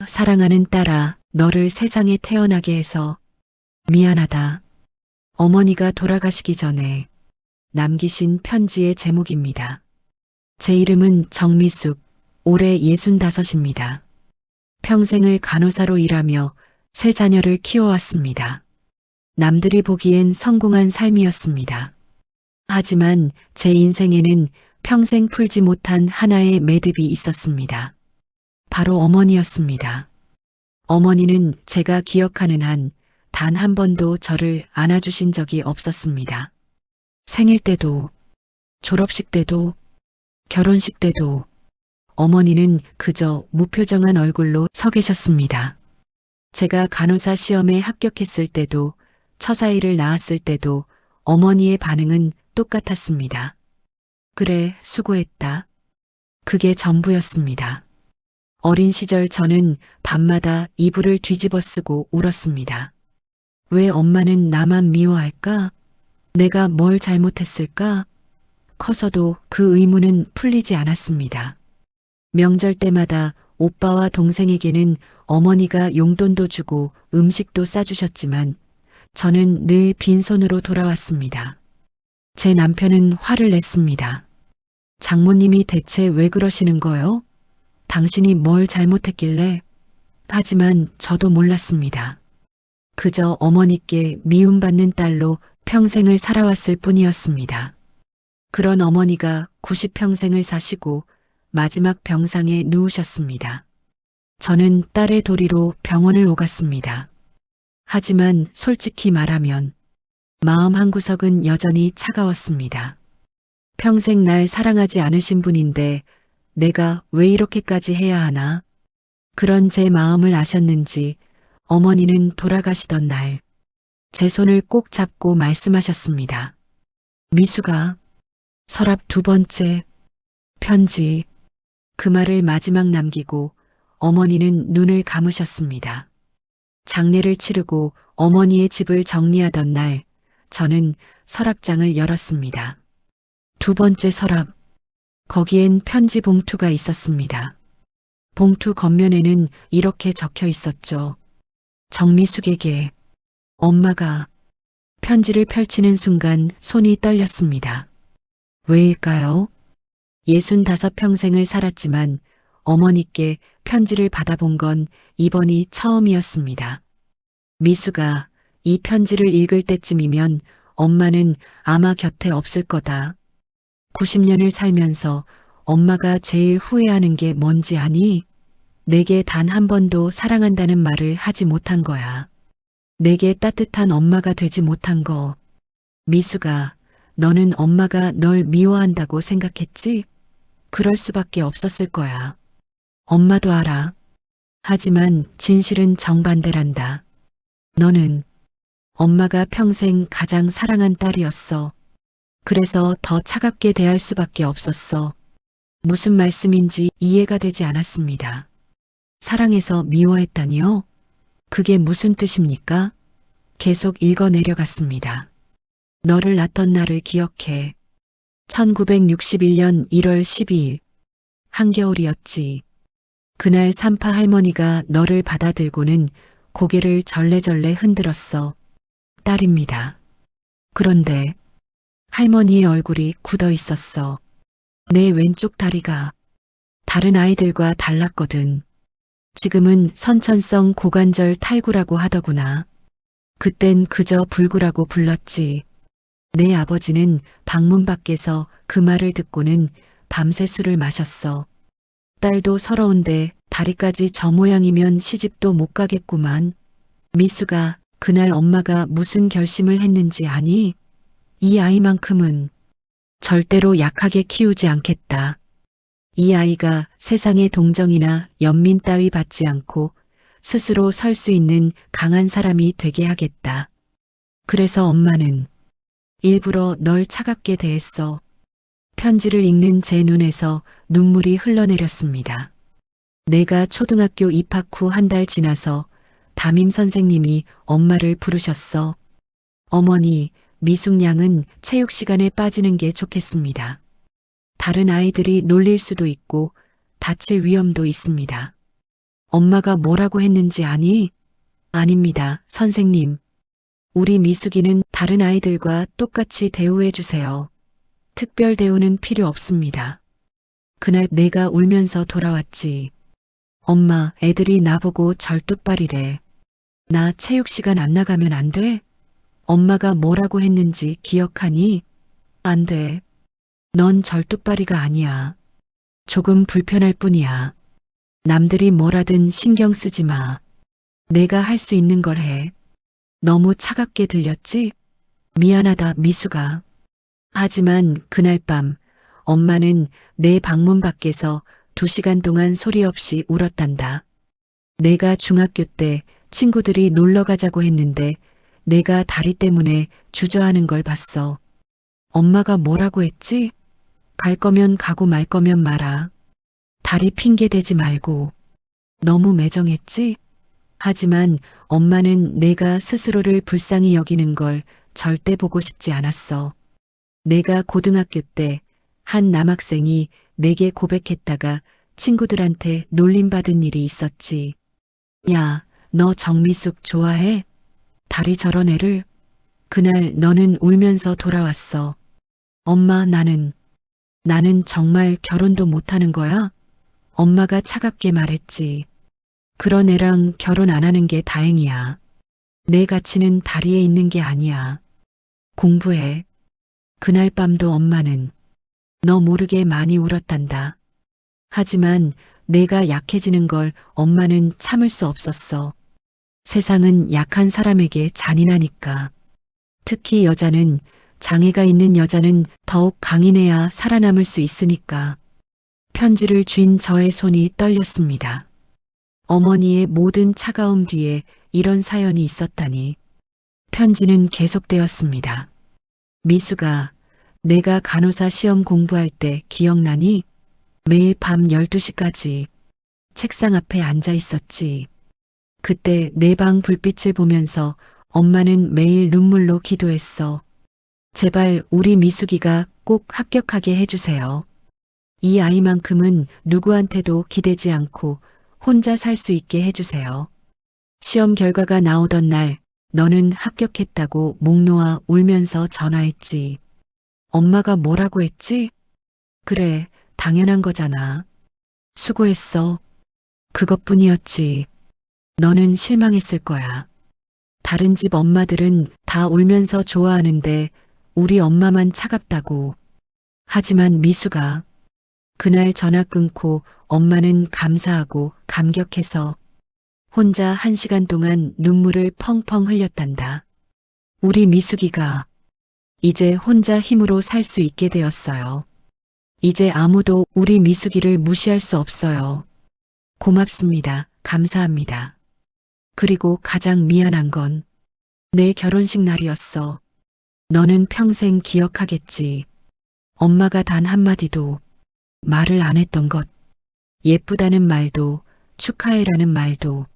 사랑하는 딸아, 너를 세상에 태어나게 해서 미안하다. 어머니가 돌아가시기 전에 남기신 편지의 제목입니다. 제 이름은 정미숙, 올해 65입니다. 평생을 간호사로 일하며 세 자녀를 키워왔습니다. 남들이 보기엔 성공한 삶이었습니다. 하지만 제 인생에는 평생 풀지 못한 하나의 매듭이 있었습니다. 바로 어머니였습니다. 어머니는 제가 기억하는 한 단 한 번도 저를 안아주신 적이 없었습니다. 생일 때도, 졸업식 때도, 결혼식 때도 어머니는 그저 무표정한 얼굴로 서 계셨습니다. 제가 간호사 시험에 합격했을 때도, 처사일을 낳았을 때도 어머니의 반응은 똑같았습니다. 그래, 수고했다. 그게 전부였습니다. 어린 시절 저는 밤마다 이불을 뒤집어 쓰고 울었습니다. 왜 엄마는 나만 미워할까? 내가 뭘 잘못했을까? 커서도 그 의문은 풀리지 않았습니다. 명절 때마다 오빠와 동생에게는 어머니가 용돈도 주고 음식도 싸주셨지만 저는 늘 빈손으로 돌아왔습니다. 제 남편은 화를 냈습니다. 장모님이 대체 왜 그러시는 거요? 당신이 뭘 잘못했길래? 하지만 저도 몰랐습니다. 그저 어머니께 미움받는 딸로 평생을 살아왔을 뿐이었습니다. 그런 어머니가 90평생을 사시고 마지막 병상에 누우셨습니다. 저는 딸의 도리로 병원을 오갔습니다. 하지만 솔직히 말하면 마음 한구석은 여전히 차가웠습니다. 평생 날 사랑하지 않으신 분인데 내가 왜 이렇게까지 해야 하나? 그런 제 마음을 아셨는지 어머니는 돌아가시던 날 제 손을 꼭 잡고 말씀하셨습니다. 미숙아, 서랍 2번째, 편지. 그 말을 마지막 남기고 어머니는 눈을 감으셨습니다. 장례를 치르고 어머니의 집을 정리하던 날 저는 서랍장을 열었습니다. 2번째 서랍. 거기엔 편지 봉투가 있었습니다. 봉투 겉면에는 이렇게 적혀 있었죠. 정미숙에게. 엄마가. 편지를 펼치는 순간 손이 떨렸습니다. 왜일까요? 65평생을 살았지만 어머니께 편지를 받아본 건 이번이 처음이었습니다. 미수가, 이 편지를 읽을 때쯤이면 엄마는 아마 곁에 없을 거다. 90년을 살면서 엄마가 제일 후회하는 게 뭔지 아니? 내게 단 한 번도 사랑한다는 말을 하지 못한 거야. 내게 따뜻한 엄마가 되지 못한 거. 미수가, 너는 엄마가 널 미워한다고 생각했지? 그럴 수밖에 없었을 거야. 엄마도 알아. 하지만 진실은 정반대란다. 너는 엄마가 평생 가장 사랑한 딸이었어. 그래서 더 차갑게 대할 수밖에 없었어. 무슨 말씀인지 이해가 되지 않았습니다. 사랑해서 미워했다니요? 그게 무슨 뜻입니까? 계속 읽어 내려갔습니다. 너를 낳던 날을 기억해. 1961년 1월 12일. 한겨울이었지. 그날 산파 할머니가 너를 받아들고는 고개를 절레절레 흔들었어. 딸입니다. 그런데 할머니의 얼굴이 굳어 있었어. 내 왼쪽 다리가 다른 아이들과 달랐거든. 지금은 선천성 고관절 탈구라고 하더구나. 그땐 그저 불구라고 불렀지. 내 아버지는 방문 밖에서 그 말을 듣고는 밤새 술을 마셨어. 딸도 서러운데 다리까지 저 모양이면 시집도 못 가겠구만. 미수가, 그날 엄마가 무슨 결심을 했는지 아니? 이 아이만큼은 절대로 약하게 키우지 않겠다. 이 아이가 세상의 동정이나 연민 따위 받지 않고 스스로 설 수 있는 강한 사람이 되게 하겠다. 그래서 엄마는 일부러 널 차갑게 대했어. 편지를 읽는 제 눈에서 눈물이 흘러내렸습니다. 내가 초등학교 입학 후 한 달 지나서 담임 선생님이 엄마를 부르셨어. 어머니, 미숙 양은 체육 시간에 빠지는 게 좋겠습니다. 다른 아이들이 놀릴 수도 있고 다칠 위험도 있습니다. 엄마가 뭐라고 했는지 아니? 아닙니다, 선생님. 우리 미숙이는 다른 아이들과 똑같이 대우해 주세요. 특별 대우는 필요 없습니다. 그날 내가 울면서 돌아왔지. 엄마, 애들이 나보고 절뚝발이래. 나 체육 시간 안 나가면 안 돼? 엄마가 뭐라고 했는지 기억하니? 안 돼. 넌 절뚝발이가 아니야. 조금 불편할 뿐이야. 남들이 뭐라든 신경 쓰지 마. 내가 할 수 있는 걸 해. 너무 차갑게 들렸지? 미안하다, 미숙아. 하지만 그날 밤 엄마는 내 방문 밖에서 2시간 동안 소리 없이 울었단다. 내가 중학교 때 친구들이 놀러 가자고 했는데 내가 다리 때문에 주저하는 걸 봤어. 엄마가 뭐라고 했지? 갈 거면 가고 말 거면 마라. 다리 핑계 대지 말고. 너무 매정했지? 하지만 엄마는 내가 스스로를 불쌍히 여기는 걸 절대 보고 싶지 않았어. 내가 고등학교 때 한 남학생이 내게 고백했다가 친구들한테 놀림받은 일이 있었지. 야, 너 정미숙 좋아해? 다리 저런 애를? 그날 너는 울면서 돌아왔어. 엄마, 나는 정말 결혼도 못하는 거야? 엄마가 차갑게 말했지. 그런 애랑 결혼 안 하는 게 다행이야. 내 가치는 다리에 있는 게 아니야. 공부해. 그날 밤도 엄마는 너 모르게 많이 울었단다. 하지만 내가 약해지는 걸 엄마는 참을 수 없었어. 세상은 약한 사람에게 잔인하니까. 특히 여자는, 장애가 있는 여자는 더욱 강인해야 살아남을 수 있으니까. 편지를 쥔 저의 손이 떨렸습니다. 어머니의 모든 차가움 뒤에 이런 사연이 있었다니. 편지는 계속되었습니다. 미숙아, 내가 간호사 시험 공부할 때 기억나니? 매일 밤 12시까지 책상 앞에 앉아 있었지. 그때 내 방 불빛을 보면서 엄마는 매일 눈물로 기도했어. 제발 우리 미숙이가 꼭 합격하게 해주세요. 이 아이만큼은 누구한테도 기대지 않고 혼자 살 수 있게 해주세요. 시험 결과가 나오던 날 너는 합격했다고 목 놓아 울면서 전화했지. 엄마가 뭐라고 했지? 그래, 당연한 거잖아. 수고했어. 그것뿐이었지. 너는 실망했을 거야. 다른 집 엄마들은 다 울면서 좋아하는데 우리 엄마만 차갑다고. 하지만 미숙아, 그날 전화 끊고 엄마는 감사하고 감격해서 혼자 1시간 동안 눈물을 펑펑 흘렸단다. 우리 미숙이가 이제 혼자 힘으로 살 수 있게 되었어요. 이제 아무도 우리 미숙이를 무시할 수 없어요. 고맙습니다. 감사합니다. 그리고 가장 미안한 건 내 결혼식 날이었어. 너는 평생 기억하겠지. 엄마가 단 한마디도 말을 안 했던 것. 예쁘다는 말도 축하해라는 말도.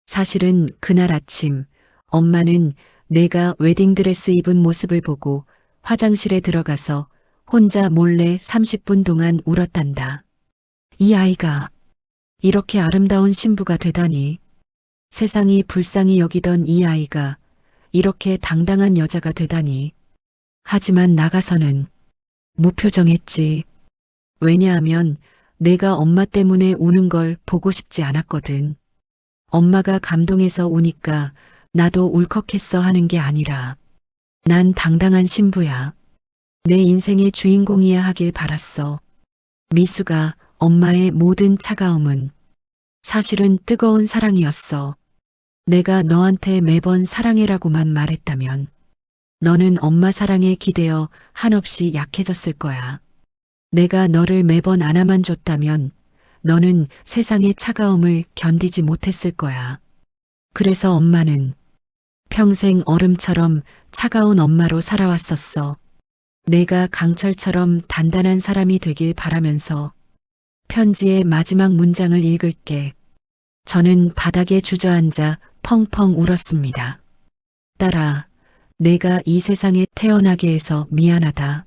사실은 그날 아침 엄마는 내가 웨딩드레스 입은 모습을 보고 화장실에 들어가서 혼자 몰래 30분 동안 울었단다. 이 아이가 이렇게 아름다운 신부가 되다니. 세상이 불쌍히 여기던 이 아이가 이렇게 당당한 여자가 되다니. 하지만 나가서는 무표정했지. 왜냐하면 내가 엄마 때문에 우는 걸 보고 싶지 않았거든. 엄마가 감동해서 우니까 나도 울컥했어 하는 게 아니라 난 당당한 신부야. 내 인생의 주인공이야 하길 바랐어. 미숙아, 엄마의 모든 차가움은 사실은 뜨거운 사랑이었어. 내가 너한테 매번 사랑해라고만 말했다면 너는 엄마 사랑에 기대어 한없이 약해졌을 거야. 내가 너를 매번 안아만 줬다면 너는 세상의 차가움을 견디지 못했을 거야. 그래서 엄마는 평생 얼음처럼 차가운 엄마로 살아왔었어. 내가 강철처럼 단단한 사람이 되길 바라면서 편지의 마지막 문장을 읽을게. 저는 바닥에 주저앉아 펑펑 울었습니다. 딸아, 내가 이 세상에 태어나게 해서 미안하다.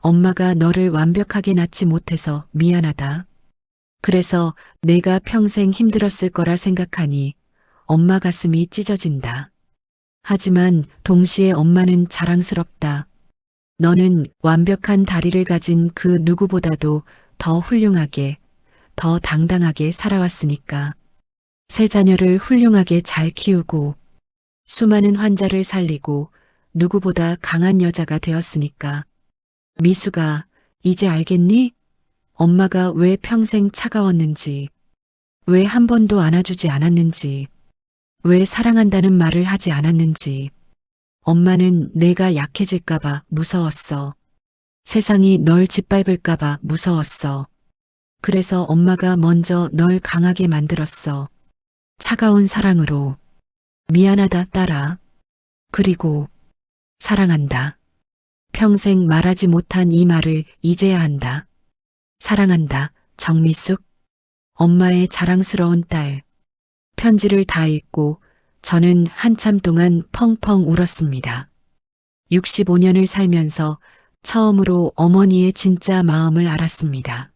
엄마가 너를 완벽하게 낳지 못해서 미안하다. 그래서 내가 평생 힘들었을 거라 생각하니 엄마 가슴이 찢어진다. 하지만 동시에 엄마는 자랑스럽다. 너는 완벽한 다리를 가진 그 누구보다도 더 훌륭하게, 더 당당하게 살아왔으니까. 세 자녀를 훌륭하게 잘 키우고 수많은 환자를 살리고 누구보다 강한 여자가 되었으니까. 미수가 이제 알겠니? 엄마가 왜 평생 차가웠는지, 왜 한 번도 안아주지 않았는지, 왜 사랑한다는 말을 하지 않았는지. 엄마는 내가 약해질까봐 무서웠어. 세상이 널 짓밟을까봐 무서웠어. 그래서 엄마가 먼저 널 강하게 만들었어. 차가운 사랑으로. 미안하다, 딸아. 그리고 사랑한다. 평생 말하지 못한 이 말을 이제야 한다. 사랑한다, 정미숙. 엄마의 자랑스러운 딸. 편지를 다 읽고 저는 한참 동안 펑펑 울었습니다. 65년을 살면서 처음으로 어머니의 진짜 마음을 알았습니다.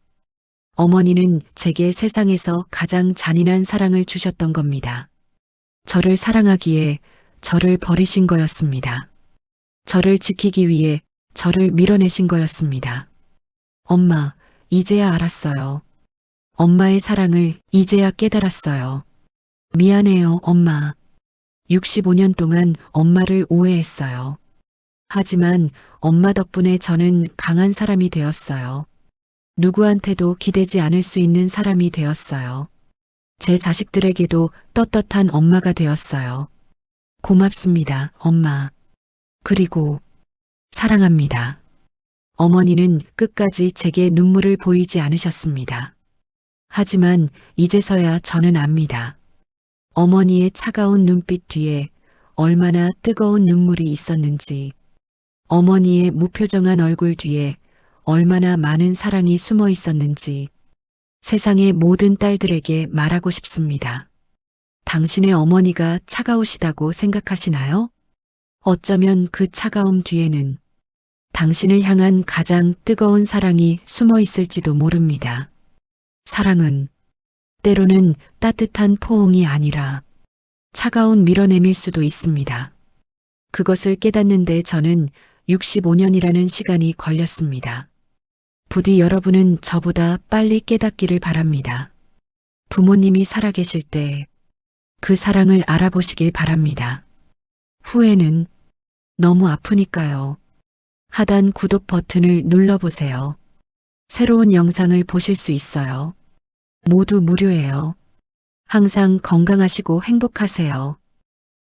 어머니는 제게 세상에서 가장 잔인한 사랑을 주셨던 겁니다. 저를 사랑하기에 저를 버리신 거였습니다. 저를 지키기 위해 저를 밀어내신 거였습니다. 엄마, 이제야 알았어요. 엄마의 사랑을 이제야 깨달았어요. 미안해요, 엄마. 65년 동안 엄마를 오해했어요. 하지만 엄마 덕분에 저는 강한 사람이 되었어요. 누구한테도 기대지 않을 수 있는 사람이 되었어요. 제 자식들에게도 떳떳한 엄마가 되었어요. 고맙습니다, 엄마. 그리고 사랑합니다. 어머니는 끝까지 제게 눈물을 보이지 않으셨습니다. 하지만 이제서야 저는 압니다. 어머니의 차가운 눈빛 뒤에 얼마나 뜨거운 눈물이 있었는지, 어머니의 무표정한 얼굴 뒤에 얼마나 많은 사랑이 숨어 있었는지 세상의 모든 딸들에게 말하고 싶습니다. 당신의 어머니가 차가우시다고 생각하시나요? 어쩌면 그 차가움 뒤에는 당신을 향한 가장 뜨거운 사랑이 숨어 있을지도 모릅니다. 사랑은 때로는 따뜻한 포옹이 아니라 차가운 밀어내밀 수도 있습니다. 그것을 깨닫는데 저는 65년이라는 시간이 걸렸습니다. 부디 여러분은 저보다 빨리 깨닫기를 바랍니다. 부모님이 살아계실 때 그 사랑을 알아보시길 바랍니다. 후회는 너무 아프니까요. 하단 구독 버튼을 눌러보세요. 새로운 영상을 보실 수 있어요. 모두 무료예요. 항상 건강하시고 행복하세요.